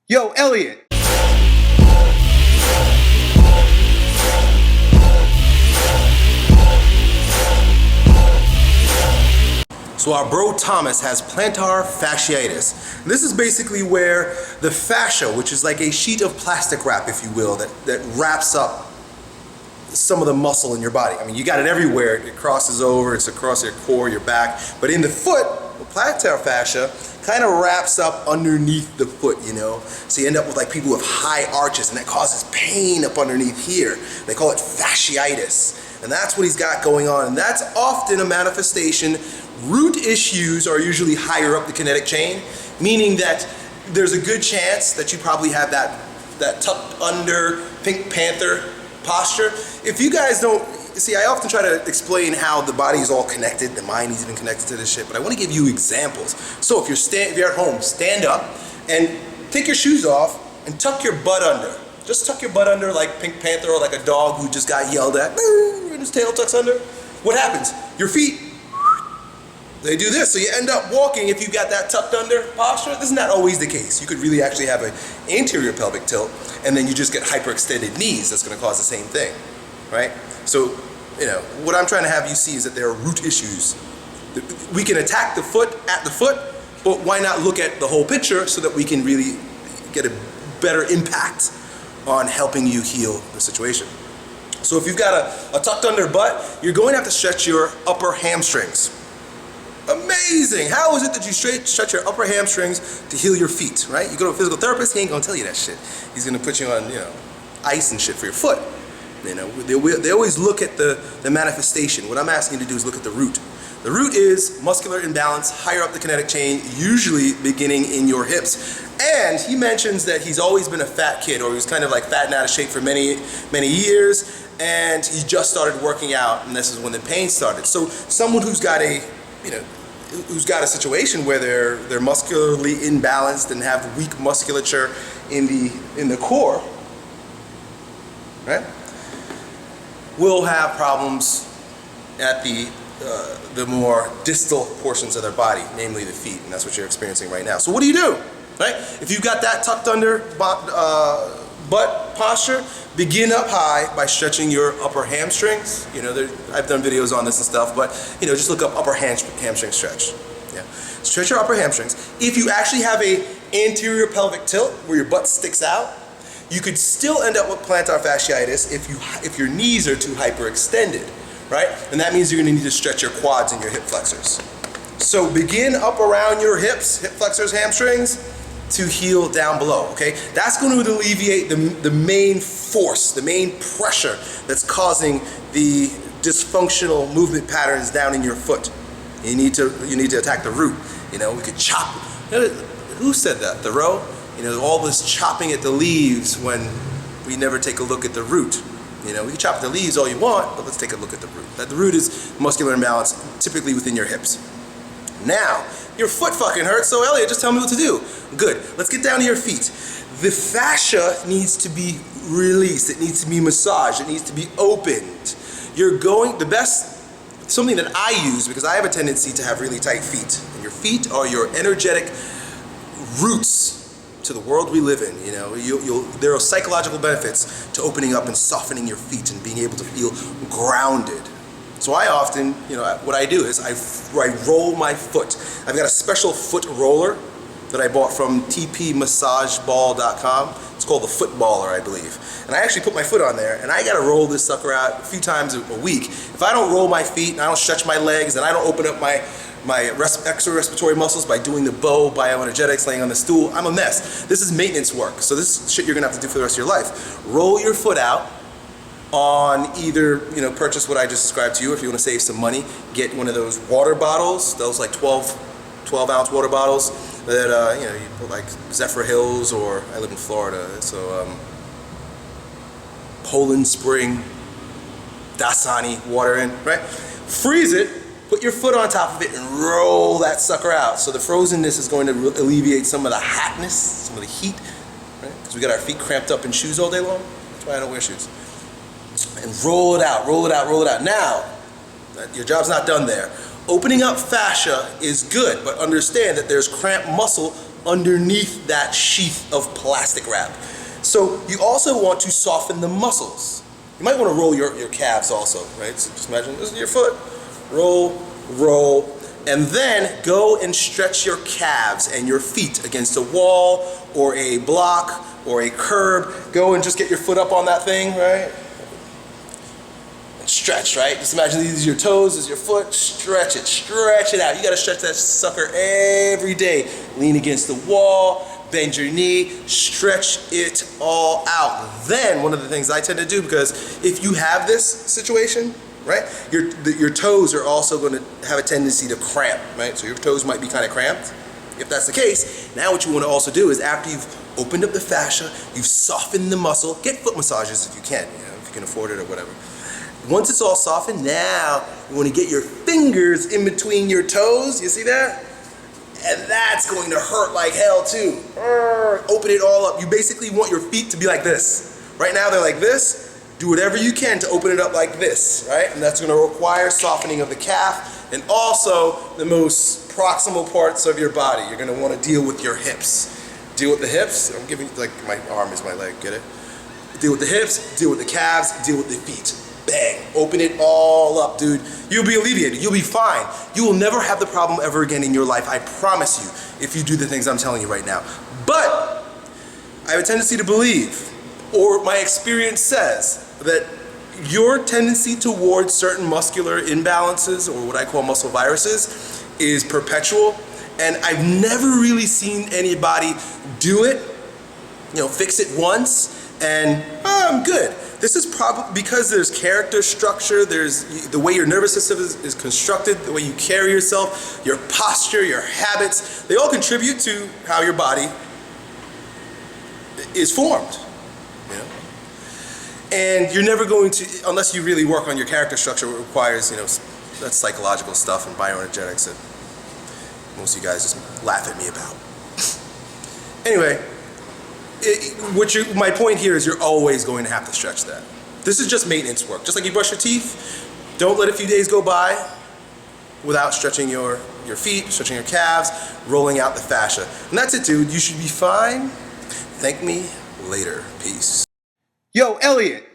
Yo, Elliot. So our bro Thomas has plantar fasciitis. This is basically where the fascia, which is like a sheet of plastic wrap, if you will, that wraps up some of the muscle in your body. I mean, you got it everywhere. It crosses over, it's across your core, your back. But in the foot, the plantar fascia kind of wraps up underneath the foot, you know? So you end up with like people with high arches, and that causes pain up underneath here. They call it fasciitis. And that's what he's got going on. And that's often a manifestation. Root issues are usually higher up the kinetic chain, meaning that there's a good chance that you probably have that tucked under Pink Panther posture. If you guys don't, see, I often try to explain how the body is all connected, the mind is even connected to this shit, but I want to give you examples. So if you're at home, stand up and take your shoes off and tuck your butt under. Just tuck your butt under like Pink Panther, or like a dog who just got yelled at and his tail tucks under. What happens? Your feet, they do this. So you end up walking, if you got that tucked under posture. This is not always the case. You could really actually have an anterior pelvic tilt, and then you just get hyperextended knees. That's going to cause the same thing, right? So, you know, what I'm trying to have you see is that there are root issues. We can attack the foot at the foot, but why not look at the whole picture so that we can really get a better impact on helping you heal the situation. So if you've got a tucked under butt, you're going to have to stretch your upper hamstrings. Amazing! How is it that you stretch your upper hamstrings to heal your feet, right? You go to a physical therapist, he ain't gonna tell you that shit. He's gonna put you on, you know, ice and shit for your foot. You know, they always look at the manifestation. What I'm asking you to do is look at the root. The root is muscular imbalance higher up the kinetic chain, usually beginning in your hips. And he mentions that he's always been a fat kid, or he was kind of like fat and out of shape for many, many years, and he just started working out, and this is when the pain started. So someone who's got who's got a situation where they're muscularly imbalanced and have weak musculature in the core, right, will have problems at the more distal portions of their body, namely the feet, and that's what you're experiencing right now. So what do you do, right? If you've got that tucked under butt posture, begin up high by stretching your upper hamstrings. You know, I've done videos on this and stuff, but you know, just look up upper hamstring stretch. Yeah, stretch your upper hamstrings. If you actually have a anterior pelvic tilt where your butt sticks out, you could still end up with plantar fasciitis if your knees are too hyperextended, right? And that means you're going to need to stretch your quads and your hip flexors. So begin up around your hips, hip flexors, hamstrings, to heal down below, okay? That's going to alleviate the main force, the main pressure that's causing the dysfunctional movement patterns down in your foot. You need to attack the root. You know, we could chop. Who said that? Thoreau? You know, all this chopping at the leaves when we never take a look at the root. You know, we can chop the leaves all you want, but let's take a look at the root. The root is muscular imbalance, typically within your hips. Now, your foot fucking hurts, so Elliot, just tell me what to do. Good, let's get down to your feet. The fascia needs to be released, it needs to be massaged, it needs to be opened. Something that I use, because I have a tendency to have really tight feet. And your feet are your energetic roots to the world we live in. You know, there are psychological benefits to opening up and softening your feet and being able to feel grounded. So I often, you know, what I do is I roll my foot. I've got a special foot roller that I bought from tpmassageball.com. It's called the Footballer, I believe. And I actually put my foot on there, and I gotta roll this sucker out a few times a week. If I don't roll my feet, and I don't stretch my legs, and I don't open up my extra respiratory muscles by doing the bow bioenergetics, laying on the stool, I'm a mess. This is maintenance work. So this is shit you're gonna have to do for the rest of your life. Roll your foot out on either, you know, purchase what I just described to you. If you want to save some money, get one of those water bottles, those like 12-ounce water bottles that, you know, you put like Zephyr Hills, or I live in Florida, so Poland Spring, Dasani water in, right? Freeze it, put your foot on top of it, and roll that sucker out. So the frozenness is going to alleviate some of the hotness, some of the heat, right? Because we got our feet cramped up in shoes all day long. That's why I don't wear shoes. And roll it out, roll it out, roll it out. Now, your job's not done there. Opening up fascia is good, but understand that there's cramped muscle underneath that sheath of plastic wrap. So you also want to soften the muscles. You might want to roll your calves also, right? So just imagine this is your foot. Roll, roll, and then go and stretch your calves and your feet against a wall or a block or a curb. Go and just get your foot up on that thing, right? And stretch, right? Just imagine these are your toes, this is your foot. Stretch it out. You gotta stretch that sucker every day. Lean against the wall, bend your knee, stretch it all out. Then, one of the things I tend to do, because if you have this situation, right, your toes are also going to have a tendency to cramp, right? So your toes might be kind of cramped. If that's the case, now what you want to also do is, after you've opened up the fascia, you've softened the muscle, get foot massages if you can, if you can afford it or whatever. Once it's all softened, now you want to get your fingers in between your toes, you see that? And that's going to hurt like hell too. Open it all up. You basically want your feet to be like this. Right now they're like this. Do whatever you can to open it up like this, right? And that's going to require softening of the calf and also the most proximal parts of your body. You're going to want to deal with your hips. Deal with the hips. I'm giving, like, my arm is my leg, get it? Deal with the hips, deal with the calves, deal with the feet. Bang, open it all up, dude. You'll be alleviated, you'll be fine. You will never have the problem ever again in your life, I promise you, if you do the things I'm telling you right now. But I have a tendency to believe, or my experience says, that your tendency towards certain muscular imbalances, or what I call muscle viruses, is perpetual. And I've never really seen anybody do it, fix it once, and I'm good. This is probably because there's character structure, there's the way your nervous system is constructed, the way you carry yourself, your posture, your habits, they all contribute to how your body is formed. And you're never going to, unless you really work on your character structure, it requires, that's psychological stuff and bioenergetics that most of you guys just laugh at me about. Anyway, my point here is you're always going to have to stretch that. This is just maintenance work. Just like you brush your teeth, don't let a few days go by without stretching your feet, stretching your calves, rolling out the fascia. And that's it, dude. You should be fine. Thank me later. Peace. Yo, Elliot.